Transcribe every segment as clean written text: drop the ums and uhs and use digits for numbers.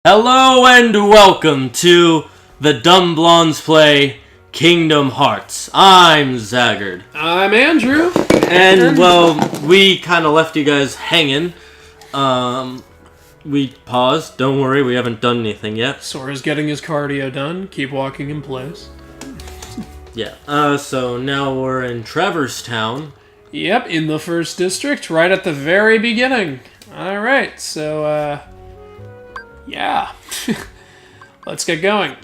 Hello and welcome to the Dumb Blondes Play Kingdom Hearts. I'm Zaggard. I'm Andrew. And, well, we kind of left you guys hanging. We paused. Don't worry, we haven't done anything yet. Sora's getting his cardio done. Keep walking in place. Yeah, so now we're in Traverse Town. Yep, in the first district, right at the very beginning. Alright, so, yeah. Let's get going.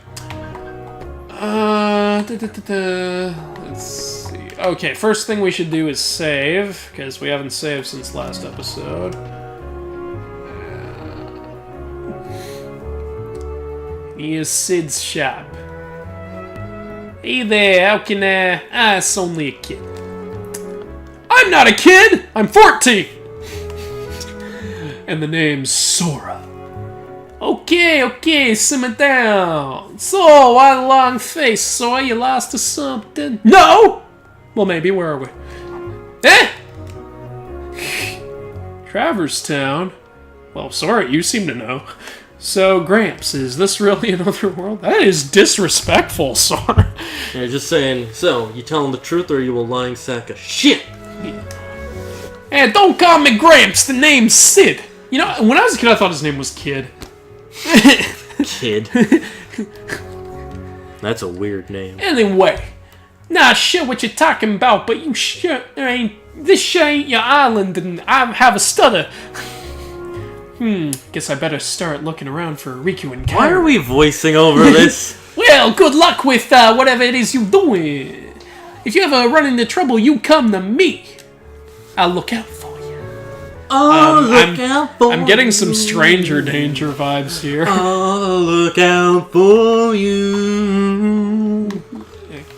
Let's see. Okay, first thing we should do is save, because we haven't saved since last episode. Here's Sid's shop. Hey there, how can it's only a kid. I'm not a kid! I'm 14! And the name's Sora. Okay, simmer down. So, why the long face, Sora? You lost or something? No! Well, maybe, where are we? Traverse Town? Well, Sora, you seem to know. So, Gramps, is this really another world? That is disrespectful, Sora. Yeah, just saying, so, you telling the truth or you a lying sack of shit? Hey, don't call me Gramps, the name's Sid. You know, when I was a kid, I thought his name was Kid. Kid. That's a weird name. Anyway, nah, shit what you're talking about, but you sure this sure ain't your island, and I have a stutter. Guess I better start looking around for Riku and Kairi. Why are we voicing over this? Well, good luck with whatever it is you're doing. If you ever run into trouble, you come to me. I'll look out for you. Look out for I'm getting some Stranger Danger vibes here. I'll look out for you.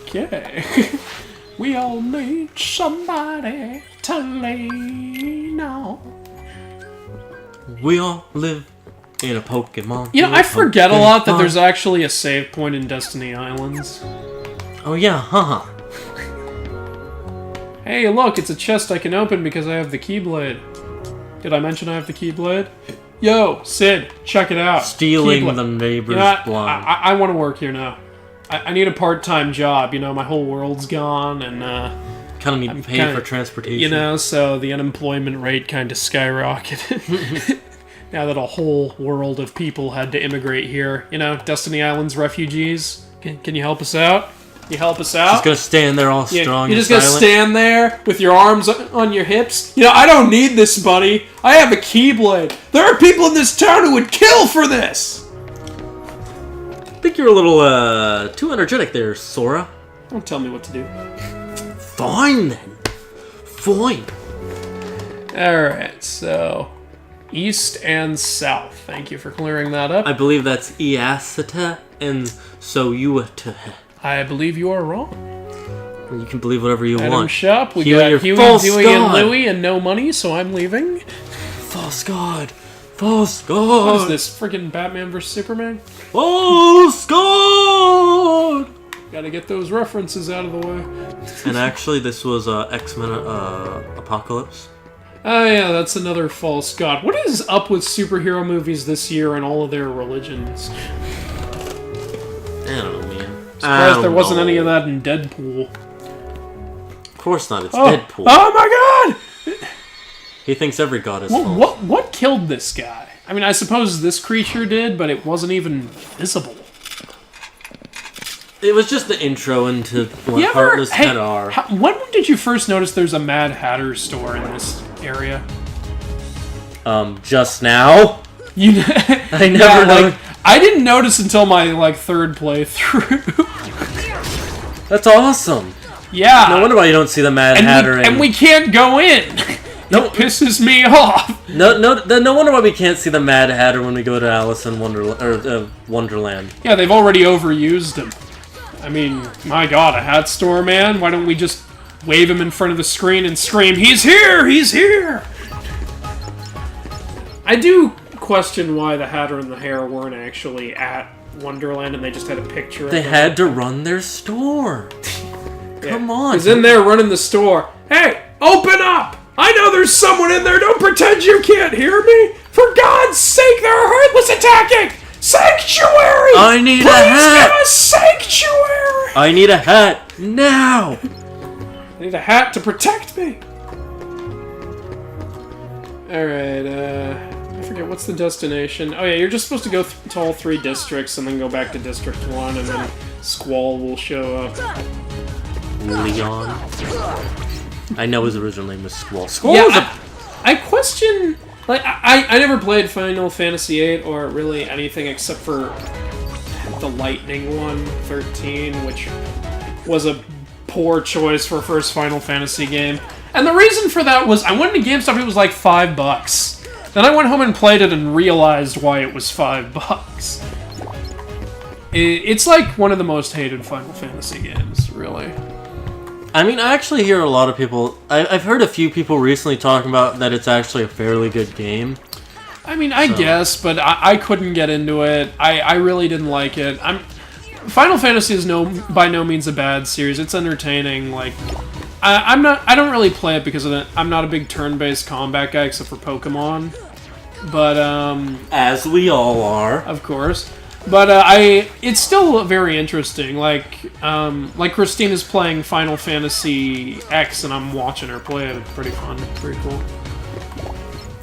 Okay. We all need somebody to lean on. We all live in a Pokemon. You know, I forget a lot that there's actually a save point in Destiny Islands. Oh yeah, haha. Hey, look, it's a chest I can open because I have the Keyblade. Did I mention I have the Keyblade? Yo, Sid, check it out. Stealing Keyblade. the neighbor's You know, blonde. I want to work here now. I need a part-time job. You know, my whole world's gone, and kind of need to pay for transportation. You know, so the unemployment rate kind of skyrocketed. Now that a whole world of people had to immigrate here. You know, Destiny Island's refugees. Can you help us out? You help us out? Just gonna stand there all strong. You're just gonna stand there with your arms on your hips? You know, I don't need this, buddy. I have a Keyblade. There are people in this town who would kill for this! I think you're a little, too energetic there, Sora. Don't tell me what to do. Fine, then. Fine. Alright, so... East and South. Thank you for clearing that up. I believe that's Iasita and Soyuata. I believe you are wrong. You can believe whatever you Item want. shop, we Heal got your Huey, false Dewey, god. and Louie, and no money, so I'm leaving. False god. False god. What is this, friggin' Batman vs. Superman? False god. Gotta get those references out of the way. And actually, this was X-Men Apocalypse. Oh yeah, that's another false god. What is up with superhero movies this year and all of their religions? I don't know, man. Surprised there wasn't any of that in Deadpool. Of course not, it's Deadpool. Oh my god! He thinks every god is false. What killed this guy? I mean, I suppose this creature did, but it wasn't even visible. It was just the intro into what Heartless Head are. When did you first notice there's a Mad Hatter store in this area? Just now. I never know. I didn't notice until my third playthrough. That's awesome. Yeah. No wonder why you don't see the Mad Hatter. And we can't go in. It pisses me off. No wonder why we can't see the Mad Hatter when we go to Alice in Wonderland. Yeah, they've already overused him. I mean, my god, a hat store, man? Why don't we just wave him in front of the screen and scream, "He's here! He's here!" I do question why the Hatter and the Hare weren't actually at Wonderland and they just had a picture of them. They had to run their store. Come on. He's in there running the store. Hey, open up! I know there's someone in there. Don't pretend you can't hear me. For God's sake, there are Heartless attacking! Sanctuary! I need a Please hat! give us sanctuary! I need a hat now! I need a hat to protect me! Alright, I forget, what's the destination? Oh yeah, you're just supposed to go to all 3 districts and then go back to District 1, and then Squall will show up. Leon? I know his original name is Squall. Squall Yeah, I question... Like, I never played Final Fantasy VIII or really anything except for the Lightning one, 13, which was a poor choice for first Final Fantasy game. And the reason for that was I went to GameStop, it was like $5. Then I went home and played it and realized why it was $5. It's like one of the most hated Final Fantasy games, really. I mean, I actually hear a lot of people... I've heard a few people recently talking about that it's actually a fairly good game. I mean, I guess, but I couldn't get into it. I really didn't like it. Final Fantasy is by no means a bad series. It's entertaining. Like, I don't really play it because of it. I'm not a big turn-based combat guy except for Pokemon. But as we all are, of course. But it's still very interesting. Like Christina's playing Final Fantasy X, and I'm watching her play it. It's pretty fun, pretty cool.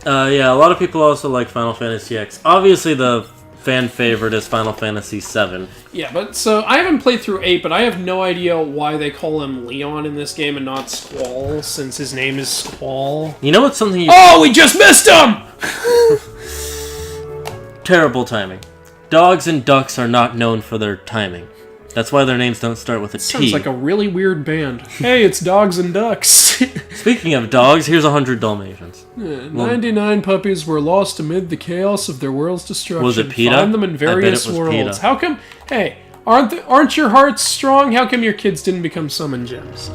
Yeah, a lot of people also like Final Fantasy X. Obviously, the fan favorite is Final Fantasy VII. Yeah, but so I haven't played through 8, but I have no idea why they call him Leon in this game and not Squall, since his name is Squall. You know what's something you... Oh, we just missed him! Terrible timing. Dogs and ducks are not known for their timing. That's why their names don't start with a T. Sounds like a really weird band. Hey, it's Dogs and Ducks. Speaking of dogs, here's 100 Dalmatians. 99 puppies were lost amid the chaos of their world's destruction. Was it PETA? Find them in various worlds. PETA. How come... Hey, aren't your hearts strong? How come your kids didn't become summon gems?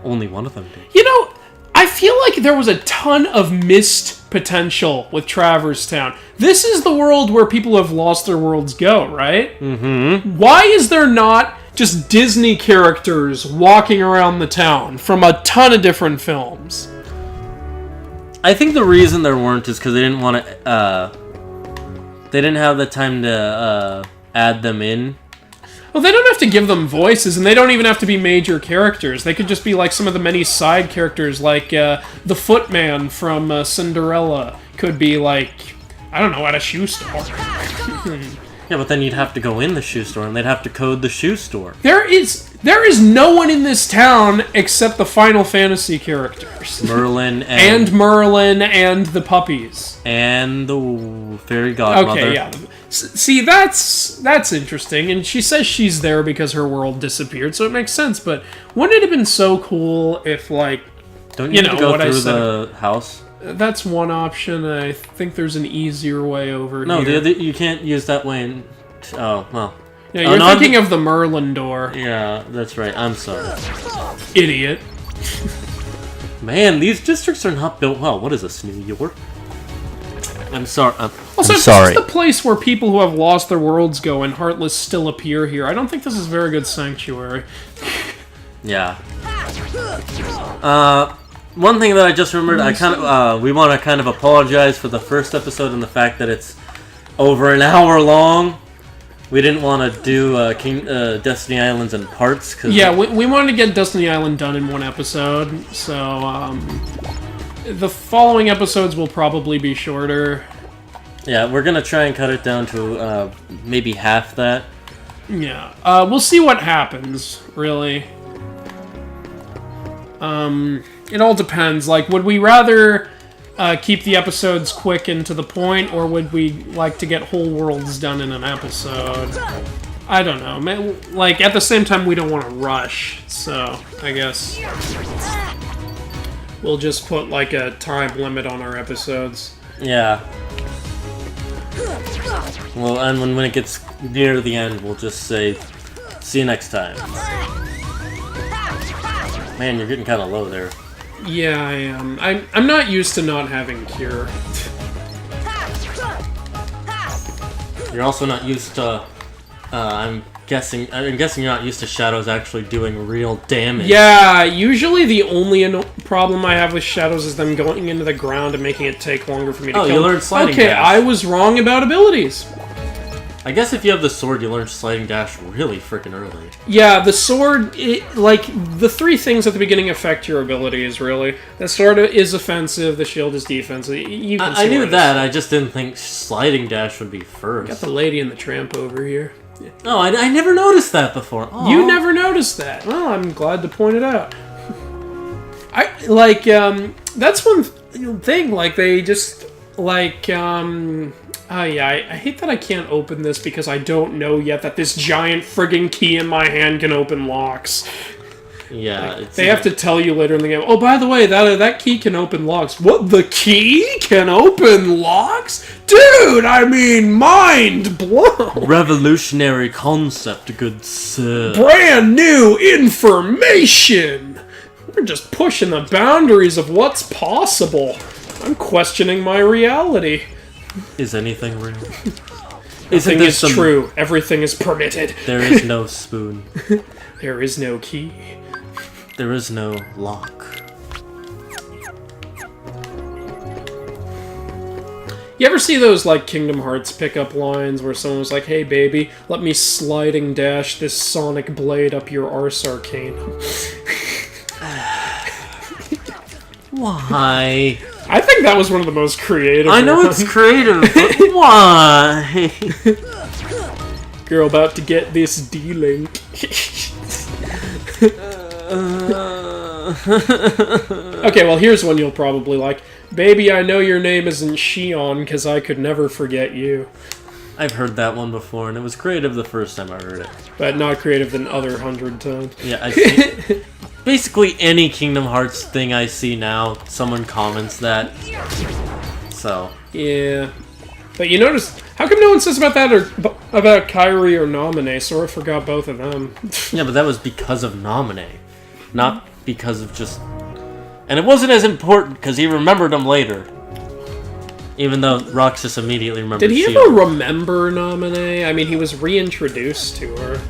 Only one of them did. You know, I feel like there was a ton of missed potential with Traverse Town. This is the world where people who have lost their worlds go, right? Mm-hmm. Why is there not just Disney characters walking around the town from a ton of different films? I think the reason there weren't is because they didn't want to, they didn't have the time to, add them in. Well, they don't have to give them voices, and they don't even have to be major characters. They could just be like some of the many side characters, like the Footman from Cinderella could be like, I don't know, at a shoe store. Yeah, but then you'd have to go in the shoe store, and they'd have to code the shoe store. There is no one in this town except the Final Fantasy characters. Merlin and Merlin and the puppies. And the fairy godmother. Okay, yeah. See, that's interesting, and she says she's there because her world disappeared, so it makes sense, but wouldn't it have been so cool if, like, don't you know, go through the house? That's one option. I think there's an easier way over no, here. No, you can't use that way. Oh, well. Yeah, you're thinking of the Merlin door. Yeah, that's right. I'm sorry. Idiot. Man, these districts are not built well. What is this, New York? I'm sorry. Also, if this is the place where people who have lost their worlds go and Heartless still appear here, I don't think this is a very good sanctuary. Yeah. One thing that I just remembered, we want to kind of apologize for the first episode and the fact that it's over an hour long. We didn't want to do Destiny Islands in parts. Cause yeah, we wanted to get Destiny Island done in one episode, so the following episodes will probably be shorter. Yeah, we're going to try and cut it down to maybe half that. Yeah, we'll see what happens, really. It all depends. Like, would we rather keep the episodes quick and to the point, or would we like to get whole worlds done in an episode? I don't know. Like, at the same time, we don't want to rush, so I guess we'll just put, like, a time limit on our episodes. Yeah. Well, and when it gets near the end, we'll just say, see you next time. Man, you're getting kind of low there. Yeah, I am. I'm not used to not having cure. You're also not used to I'm guessing you're not used to shadows actually doing real damage. Yeah, usually the only problem I have with shadows is them going into the ground and making it take longer for me to kill. Oh, you learned sliding Okay, dash. I was wrong about abilities. I guess if you have the sword, you learn sliding dash really freaking early. Yeah, the sword, the three things at the beginning affect your abilities, really. The sword is offensive, the shield is defensive. You can see I knew what it that, is. I just didn't think sliding dash would be Got first. the lady and the tramp over here. Oh, I never noticed that before. Aw. You never noticed that. Well, I'm glad to point it out. That's one thing, like, they just, like, oh yeah, I hate that I can't open this because I don't know yet that this giant friggin' key in my hand can open locks. Yeah, They have to tell you later in the game, oh, by the way, that key can open locks. What, the key can open locks? Dude, I mean, mind blown! revolutionary concept, good sir. Brand new information! We're just pushing the boundaries of what's possible. I'm questioning my reality. Is anything real? Nothing is true. Everything is permitted. There is no spoon. There is no key. There is no lock. You ever see those, like, Kingdom Hearts pickup lines where someone was like, hey, baby, let me sliding dash this sonic blade up your arse arcane? Why? I think that was one of the most creative I know ones. it's creative, but why? Girl about to get this D-Link. Okay, well, here's one you'll probably like. Baby, I know your name isn't Shion, because I could never forget you. I've heard that one before, and it was creative the first time I heard it. But not creative than other 100 times. Yeah, I see. Basically any Kingdom Hearts thing I see now, someone comments that. So. Yeah. But you notice, how come no one says about that, or about Kairi or Naminé? Sora forgot both of them. Yeah, but that was because of Naminé. Not because of just... And it wasn't as important, because he remembered them later. Even though Roxas immediately remembered Did he Shion. ever remember Naminé? I mean, he was reintroduced to her.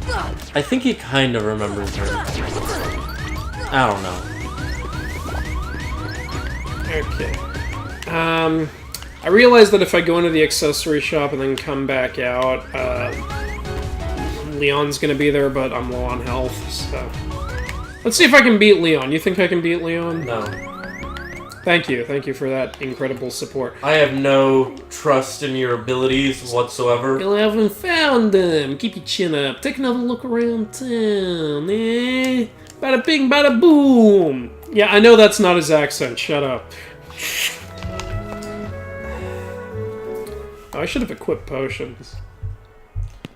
I think he kind of remembers her. I don't know. Okay. I realized that if I go into the accessory shop and then come back out, Leon's gonna be there, but I'm low on health, so... Let's see if I can beat Leon. You think I can beat Leon? No. Thank you for that incredible support. I have no trust in your abilities whatsoever. You haven't found them. Keep your chin up. Take another look around town, eh? Bada bing, bada boom. Yeah, I know that's not his accent. Shut up. Oh, I should have equipped potions.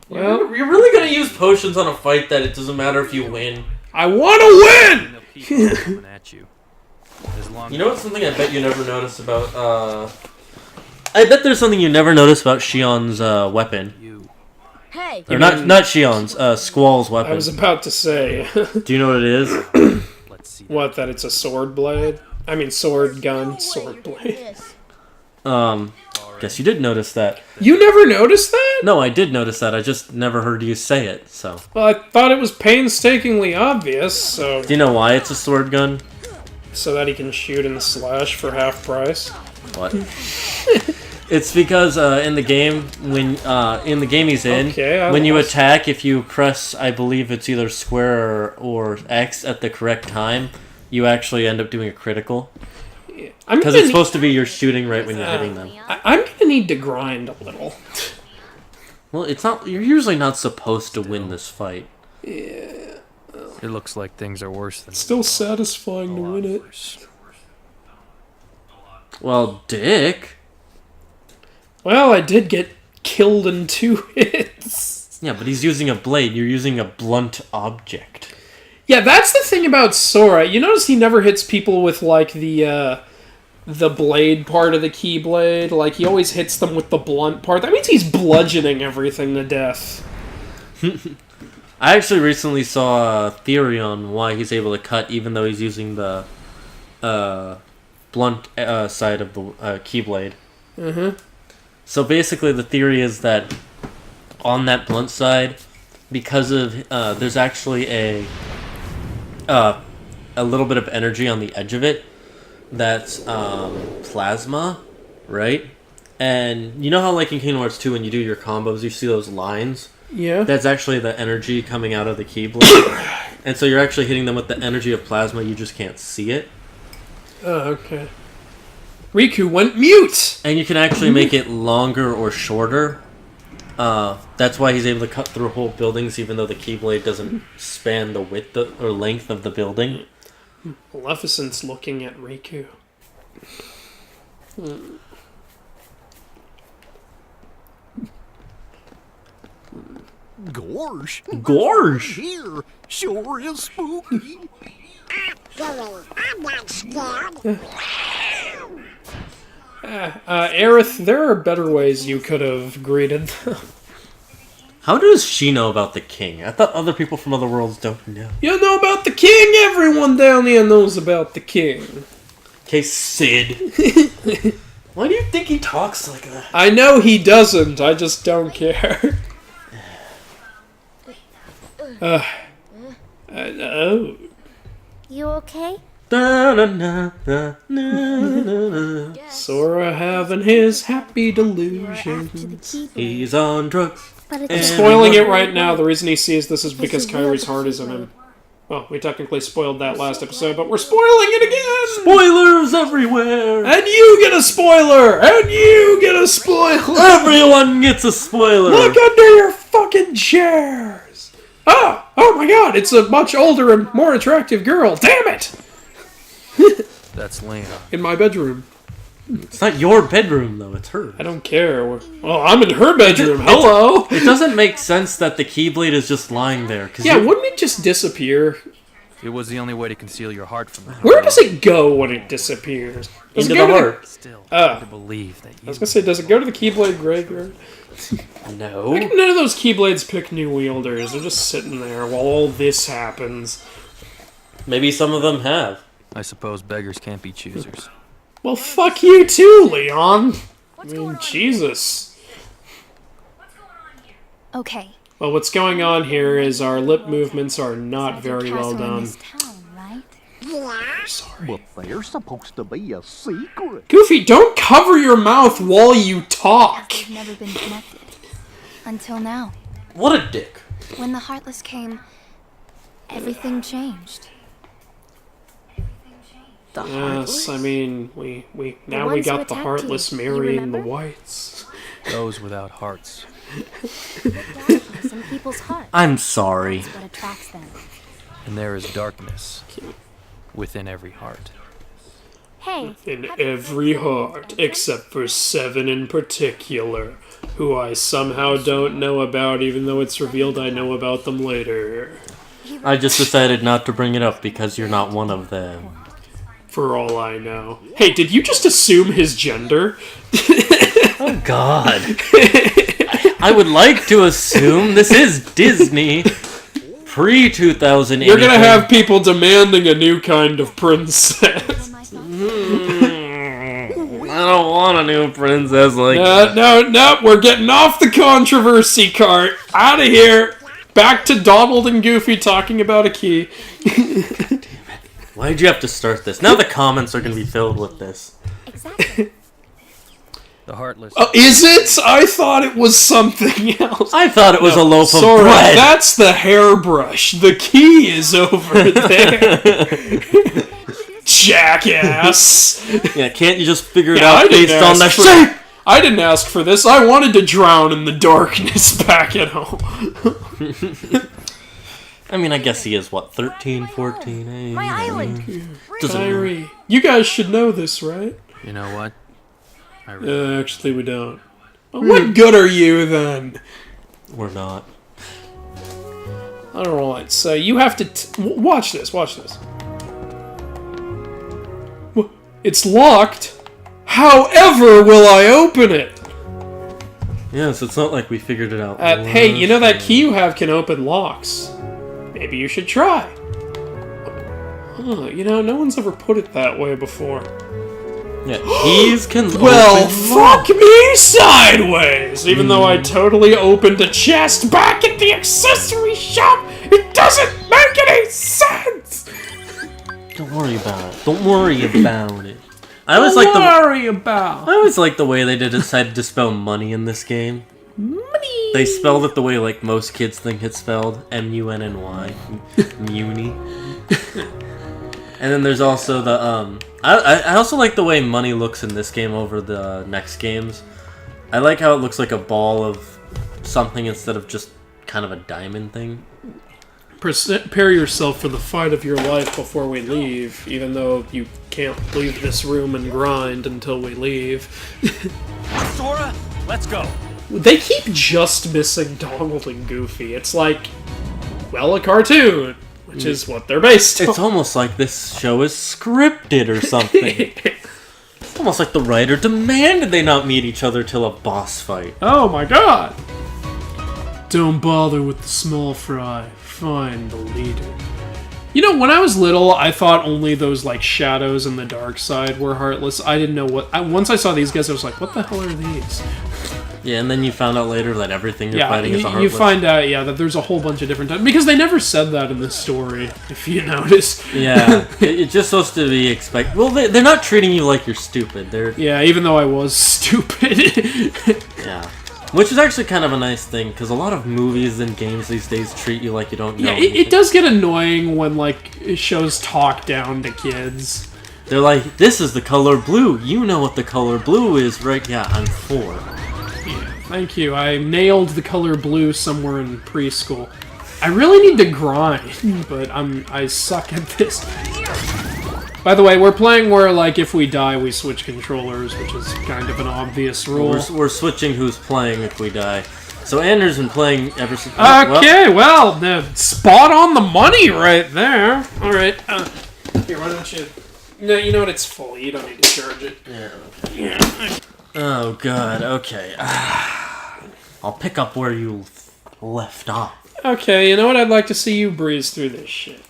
Well, You're really gonna use potions on a fight that it doesn't matter if you win? I want to win! Coming at you. You know what's something I bet you never noticed about, I bet there's something you never noticed about Shion's, weapon. Hey, Or not Shion's, Squall's weapon. I was about to say. Do you know what it is? Let's see. What, that it's a sword blade? I mean, sword gun, sword blade. Guess you did notice that. You never noticed that? No, I did notice that. I just never heard you say it, so. Well, I thought it was painstakingly obvious, so... Do you know why it's a sword gun? So that he can shoot and slash for half price? What? It's because in the game, when he's in, Okay, when you attack, if you press, I believe it's either square or X at the correct time, you actually end up doing a critical. Because it's supposed to be you're shooting right when you're hitting them. I'm gonna need to grind a little. Well, it's not. You're usually not supposed to win this fight. Yeah. It looks like things are worse than. Still satisfying to win it. Well, Dick. Well, I did get killed in 2 hits. Yeah, but he's using a blade. You're using a blunt object. Yeah, that's the thing about Sora. You notice he never hits people with, like, the blade part of the Keyblade. Like, he always hits them with the blunt part. That means he's bludgeoning everything to death. I actually recently saw a theory on why he's able to cut even though he's using the blunt side of the Keyblade. Mm-hmm. So basically the theory is that on that blunt side, because of there's actually a little bit of energy on the edge of it that's plasma, right? And you know how like in Kingdom Hearts 2 when you do your combos you see those lines? Yeah. That's actually the energy coming out of the Keyblade. And so you're actually hitting them with the energy of plasma, you just can't see it. Oh, okay. Riku went mute! And you can actually make it longer or shorter. That's why he's able to cut through whole buildings even though the Keyblade doesn't span the width or length of the building. Maleficent's looking at Riku. Gorsh. Gorsh! Here sure is spooky. I'm not scared. Aerith, there are better ways you could have greeted them. How does she know about the king? I thought other people from other worlds don't know. You know about the king? Everyone down here knows about the king. Okay, Sid. Why do you think he talks like that? I know he doesn't, I just don't care. Oh. You okay? Sora having his happy After the delusions. Keyblade. He's on drugs. But I'm it's spoiling it right now. The reason he sees this is because This is real Kyrie's heart is in Keyblade. him. Well, we technically spoiled that last episode, but we're spoiling it again! Spoilers everywhere! And you get a spoiler! And you get a spoiler! Everyone gets a spoiler! Look under your fucking chairs! Oh! Oh my god, it's a much older and more attractive girl! Damn it! That's Lena. In my bedroom. It's not your bedroom, though. It's her. I don't care. Well, I'm in her bedroom. Hello! It doesn't make sense that the Keyblade is just lying there. Cause Yeah, wouldn't it just disappear? It was the only way to conceal your heart from the Where does it go when it disappears? Does into it go the to heart. Still, Ah. hard to believe that I you. was gonna say, does it go to the Keyblade graveyard? No. Why can none of those Keyblades pick new wielders? They're just sitting there while all this happens. Maybe some of them have. I suppose beggars can't be choosers. Well, fuck you too, Leon. I mean, Jesus. okay. Well, what's going on here is our lip movements are not very well Castle in done. this town, right? But there's supposed to be a secret. Goofy, don't cover your mouth while you talk. We've never been connected. Until now. What a dick. When the Heartless came, everything changed. Yes, I mean, we now we ones who got the attacked Heartless you marrying the remember? Whites. Those without hearts. Darkness in people's hearts. I'm sorry. That's what attracts them. And there is darkness within every heart. Hey, In every heart, except for 7 in particular, who I somehow don't know about, even though it's revealed I know about them later. I just decided not to bring it up because you're not one of them. For all I know. Hey, did you just assume his gender? Oh, God. I would like to assume this is Disney. Pre-2008. You're gonna have people demanding a new kind of princess. I don't want a new princess like that. No, we're getting off the controversy cart. Out of here. Back to Donald and Goofy talking about a key. Why'd you have to start this? Now the comments are going to be filled with this. exactly. The heartless. Oh, is it? I thought it was something else. I thought it was a loaf of Sora, bread. that's the hairbrush. The key is over there. Jackass. Yeah, can't you just figure it Yeah, I out didn't based on the ask for- shape? I didn't ask for this. I wanted to drown in the darkness back at home. I mean, I guess he is, what, 13, 14, eh? My island. Doesn't Kyrie, you guys should know this, right? You know what? I really. Actually, we don't. Well, what good are you then? We're not. Alright, so you have to watch this, watch this. It's locked. However, will I open it? Yes, it's not like we figured it out. Hey, you know that key you have can open locks. Maybe you should try. Huh, you know, no one's ever put it that way before. Yeah, he's Well, fuck me sideways! Even though I totally opened a chest back at the accessory shop, it doesn't make any sense! Don't worry about it. Don't worry about it. I Don't always worry about I always like the way they decided to spell money in this game. money! They spelled it the way like most kids think it's spelled, M-U-N-N-Y, Muni. And then there's also the I also like the way money looks in this game over the next games. I like how it looks like a ball of something instead of just kind of a diamond thing. Prepare yourself for the fight of your life before we leave, even though you can't leave this room and grind until we leave. Sora, let's go. They keep just missing Donald and Goofy. It's like, well, a cartoon, which is what they're based on. It's almost like this show is scripted or something. It's almost like the writer demanded they not meet each other till a boss fight. Oh my god! Don't bother with the small fry. Find the leader. You know, when I was little, I thought only those, like, shadows in the dark side were heartless. I didn't know what... once I saw these guys, I was like, what the hell are these? Yeah, and then you found out later that everything you're fighting is a heartless. You find out, yeah, that there's a whole bunch of different types. Because they never said that in this story, if you notice. Yeah, it's just supposed to be expected. Well, they're not treating you like you're stupid. They're... Yeah, even though I was stupid. Yeah. Which is actually kind of a nice thing, because a lot of movies and games these days treat you like you don't know. Yeah, it does get annoying when, like, shows talk down to kids. They're like, this is the color blue. You know what the color blue is, right? Yeah, I'm 4. Yeah, thank you. I nailed the color blue somewhere in preschool. I really need to grind, but I suck at this. By the way, we're playing where, like, if we die, we switch controllers, which is kind of an obvious rule. We're switching who's playing if we die. So Anders been playing ever since... Okay, well, spot on the money right there. Alright, here, why don't you... No, you know what, it's full. You don't need to charge it. Yeah, okay. Oh, God, okay. I'll pick up where you left off. Okay, you know what, I'd like to see you breeze through this shit.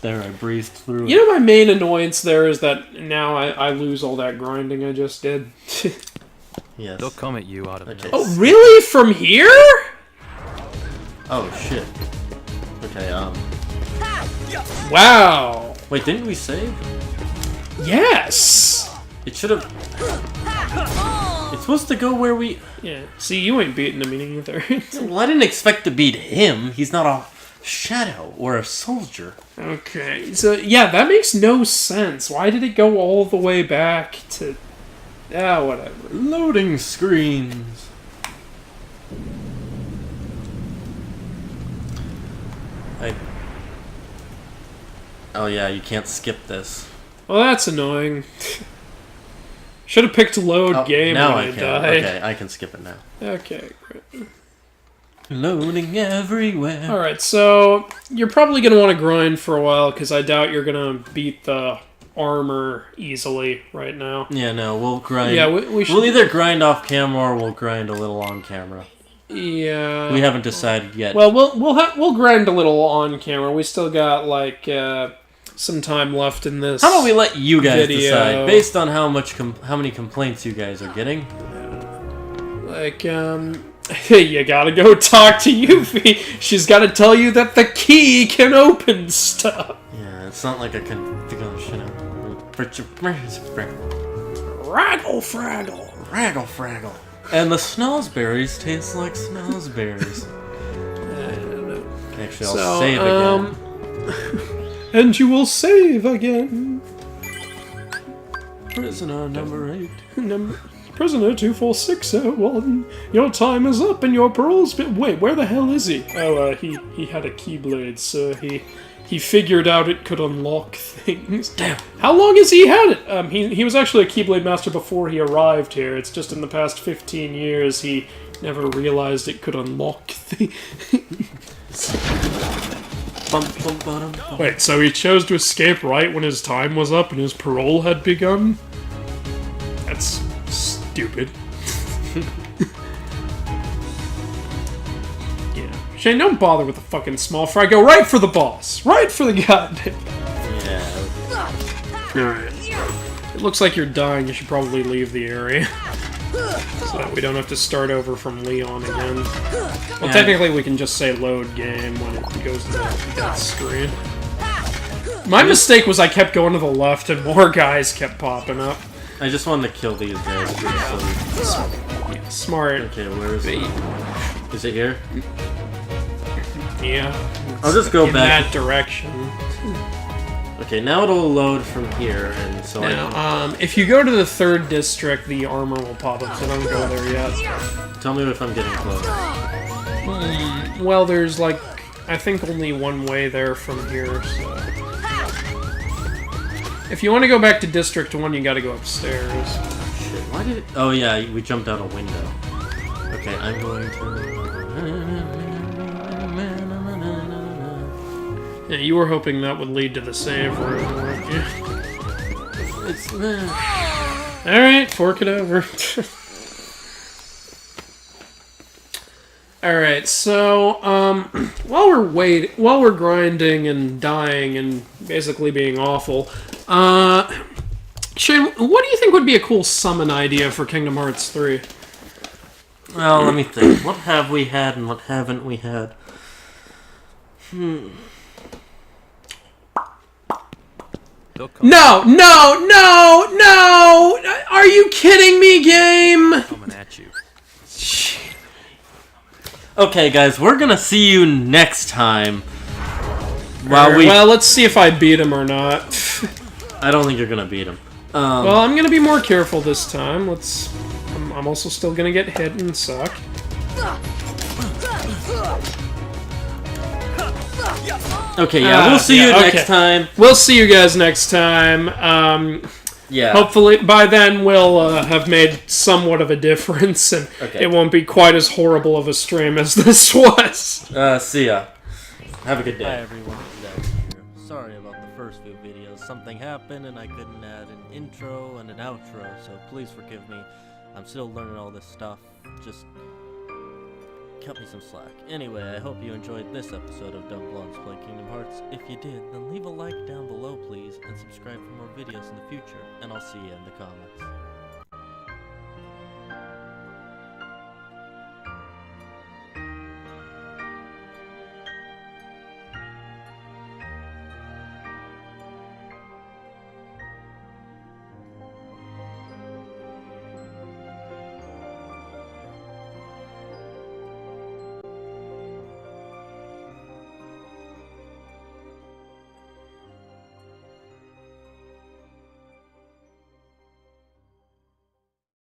There, I breezed through. You know, my main annoyance there is that now I lose all that grinding I just did. Yes. They'll come at you out of Okay. Oh, really? From here? Oh, shit. Okay, Wow. Wait, didn't we save? Yes. It should have... It's supposed to go where we... Yeah. See, you ain't beating him either. Well, I didn't expect to beat him. He's not a shadow or a soldier. Okay, so yeah, that makes no sense. Why did it go all the way back to... Ah, whatever. Loading screens. Oh yeah, you can't skip this. Well, that's annoying. Should have picked load game now when I I can. died. Okay, I can skip it now. Okay, great. Loading everywhere. Alright, so you're probably going to want to grind for a while, because I doubt you're going to beat the armor easily right now. Yeah, no, we'll grind. Yeah, we should... We'll either grind off camera or we'll grind a little on camera. Yeah. We haven't decided yet. Well, we'll grind a little on camera. We still got, like, some time left in this. How about we let you guys video. decide, based on how many complaints you guys are getting? Like, you gotta go talk to Yuffie. She's gotta tell you that the key can open stuff. Yeah, it's not like a Raggle fraggle. Raggle fraggle. And the snozberries taste like snozberries. Actually, I'll save again. And you will save again. Prisoner number 8. Prisoner 24601. Your time is up and your parole's been... Wait, where the hell is he? Oh, he had a keyblade, so he figured out it could unlock things. Damn. How long has he had it? He was actually a keyblade master before he arrived here. It's just in the past 15 years he never realized it could unlock things. Wait, so he chose to escape right when his time was up and his parole had begun? That's stupid. Yeah. Shane, don't bother with the fucking small fry. Go right for the boss. Right for the goddamn... Yeah. Alright. looks like you're dying. You should probably leave the area. So that we don't have to start over from Leon again. Well, Yeah. technically we can just say load game when it goes to that screen. My mistake was I kept going to the left and more guys kept popping up. I just wanted to kill these guys. Yeah, smart. Okay, where is it? Is it here? Yeah. I'll just go in back. that direction. Okay, now it'll load from here, and so I can... Now, if you go to the 3rd district, the armor will pop up, so don't go there yet. Tell me if I'm getting close. Well, there's like, I think only one way there from here, so... If you want to go back to District 1, you gotta go upstairs. Shit, why did it... Oh yeah, we jumped out a window. Okay, I'm going to... Yeah, you were hoping that would lead to the save room, weren't you? It's... Alright, fork it over. Alright, so, while we're grinding and dying and basically being awful, Shane, what do you think would be a cool summon idea for Kingdom Hearts 3? Well, let me think. What have we had and what haven't we had? No! Are you kidding me, game? Coming at you. Okay, guys, we're gonna see you next time. While Well, let's see if I beat him or not. I don't think you're gonna beat him. Well, I'm gonna be more careful this time. I'm also still gonna get hit and suck. Okay, yeah, we'll see you next time. We'll see you guys next time. Yeah. Hopefully, by then, we'll have made somewhat of a difference, and Okay. it won't be quite as horrible of a stream as this was. See ya. Have a good day. Hi everyone, Zach here. Sorry about the first few videos. Something happened and I couldn't add an intro and an outro, so please forgive me. I'm still learning all this stuff. Just cut me some slack. Anyway, I hope you enjoyed this episode of Dumb Blondes Play Kingdom Hearts. If you did, then leave a like down below please, and subscribe for more videos in the future, and I'll see you in the comments.